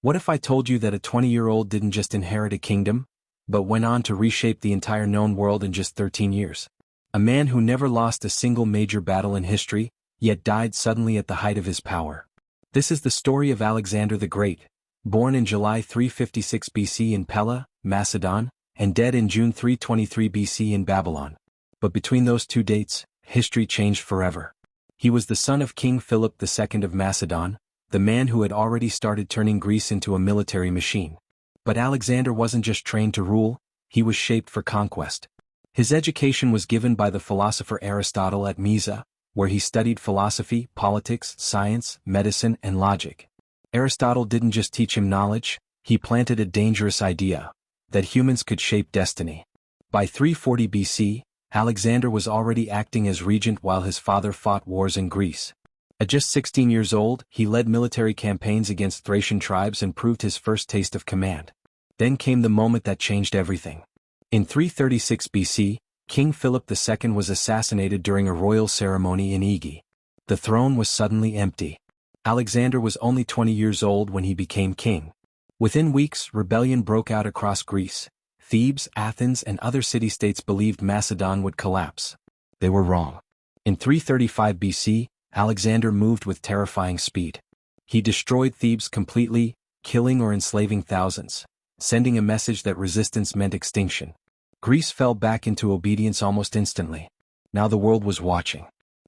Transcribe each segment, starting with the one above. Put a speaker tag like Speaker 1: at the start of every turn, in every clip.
Speaker 1: What if I told you that a 20-year-old didn't just inherit a kingdom, but went on to reshape the entire known world in just 13 years? A man who never lost a single major battle in history, yet died suddenly at the height of his power. This is the story of Alexander the Great, born in July 356 BC in Pella, Macedon, and dead in June 323 BC in Babylon. But between those two dates, history changed forever. He was the son of King Philip II of Macedon, the man who had already started turning Greece into a military machine. But Alexander wasn't just trained to rule, he was shaped for conquest. His education was given by the philosopher Aristotle at Mysa, where he studied philosophy, politics, science, medicine, and logic. Aristotle didn't just teach him knowledge, he planted a dangerous idea, that humans could shape destiny. By 340 BC, Alexander was already acting as regent while his father fought wars in Greece. At just 16 years old, he led military campaigns against Thracian tribes and proved his first taste of command. Then came the moment that changed everything. In 336 BC, King Philip II was assassinated during a royal ceremony in Aegae. The throne was suddenly empty. Alexander was only 20 years old when he became king. Within weeks, rebellion broke out across Greece. Thebes, Athens, and other city-states believed Macedon would collapse. They were wrong. In 335 BC, Alexander moved with terrifying speed. He destroyed Thebes completely, killing or enslaving thousands, sending a message that resistance meant extinction. Greece fell back into obedience almost instantly. Now the world was watching.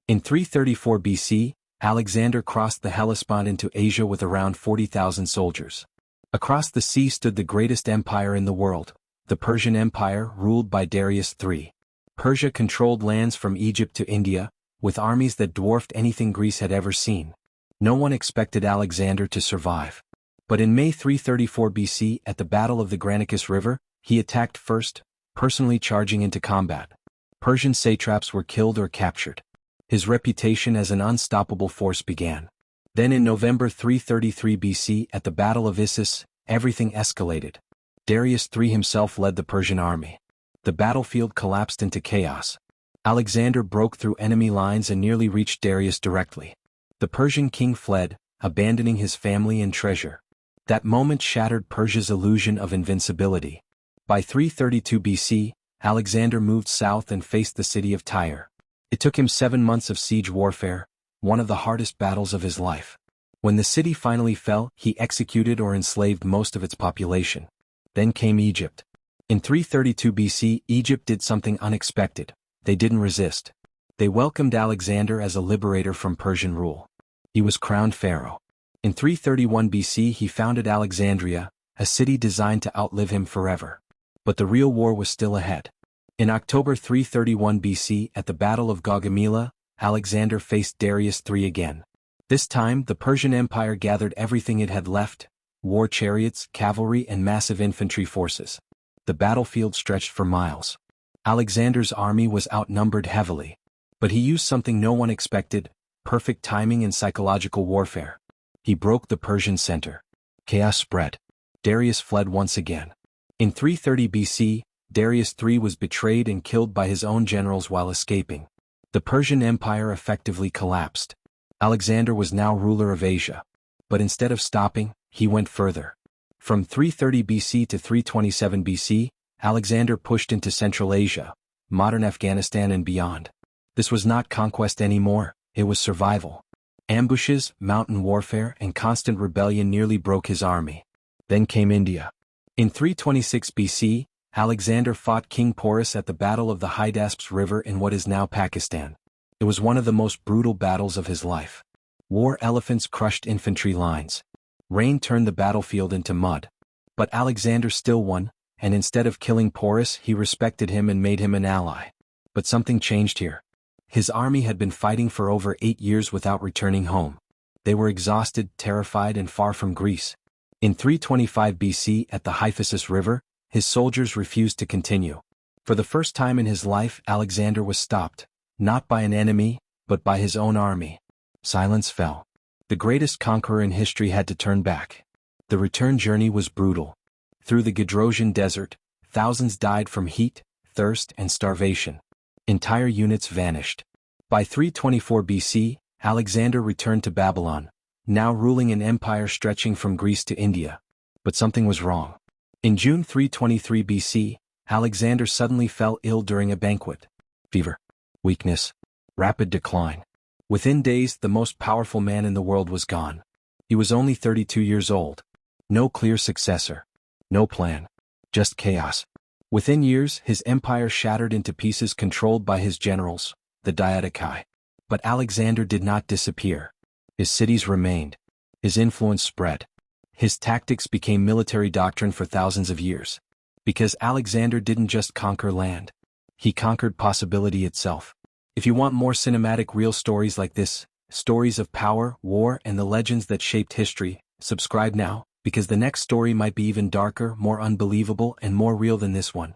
Speaker 1: In 334 BC, Alexander crossed the Hellespont into Asia with around 40,000 soldiers. Across the sea stood the greatest empire in the world, the Persian Empire, ruled by Darius III. Persia controlled lands from Egypt to India, with armies that dwarfed anything Greece had ever seen. No one expected Alexander to survive. But in May 334 BC, at the Battle of the Granicus River, he attacked first, personally charging into combat. Persian satraps were killed or captured. His reputation as an unstoppable force began. Then in November 333 BC, at the Battle of Issus, everything escalated. Darius III himself led the Persian army. The battlefield collapsed into chaos. Alexander broke through enemy lines and nearly reached Darius directly. The Persian king fled, abandoning his family and treasure. That moment shattered Persia's illusion of invincibility. By 332 BC, Alexander moved south and faced the city of Tyre. It took him 7 months of siege warfare, one of the hardest battles of his life. When the city finally fell, he executed or enslaved most of its population. Then came Egypt. In 332 BC, Egypt did something unexpected. They didn't resist. They welcomed Alexander as a liberator from Persian rule. He was crowned pharaoh. In 331 BC, he founded Alexandria, a city designed to outlive him forever. But the real war was still ahead. In October 331 BC, at the Battle of Gaugamela, Alexander faced Darius III again. This time, the Persian Empire gathered everything it had left: war chariots, cavalry, and massive infantry forces. The battlefield stretched for miles. Alexander's army was outnumbered heavily. But he used something no one expected: perfect timing and psychological warfare. He broke the Persian center. Chaos spread. Darius fled once again. In 330 BC, Darius III was betrayed and killed by his own generals while escaping. The Persian Empire effectively collapsed. Alexander was now ruler of Asia. But instead of stopping, he went further. From 330 BC to 327 BC, Alexander pushed into Central Asia, modern Afghanistan and beyond. This was not conquest anymore, it was survival. Ambushes, mountain warfare, and constant rebellion nearly broke his army. Then came India. In 326 BC, Alexander fought King Porus at the Battle of the Hydaspes River in what is now Pakistan. It was one of the most brutal battles of his life. War elephants crushed infantry lines. Rain turned the battlefield into mud. But Alexander still won, and instead of killing Porus, he respected him and made him an ally. But something changed here. His army had been fighting for over 8 years without returning home. They were exhausted, terrified, and far from Greece. In 325 BC, at the Hyphasis River, his soldiers refused to continue. For the first time in his life, Alexander was stopped, not by an enemy, but by his own army. Silence fell. The greatest conqueror in history had to turn back. The return journey was brutal. Through the Gedrosian desert, thousands died from heat, thirst, and starvation. Entire units vanished. By 324 BC, Alexander returned to Babylon, now ruling an empire stretching from Greece to India. But something was wrong. In June 323 BC, Alexander suddenly fell ill during a banquet. Fever, weakness, rapid decline. Within days, the most powerful man in the world was gone. He was only 32 years old. No clear successor. No plan. Just chaos. Within years, his empire shattered into pieces controlled by his generals, the Diadochi. But Alexander did not disappear. His cities remained. His influence spread. His tactics became military doctrine for thousands of years. Because Alexander didn't just conquer land. He conquered possibility itself. If you want more cinematic real stories like this, stories of power, war, and the legends that shaped history, subscribe now, because the next story might be even darker, more unbelievable, and more real than this one.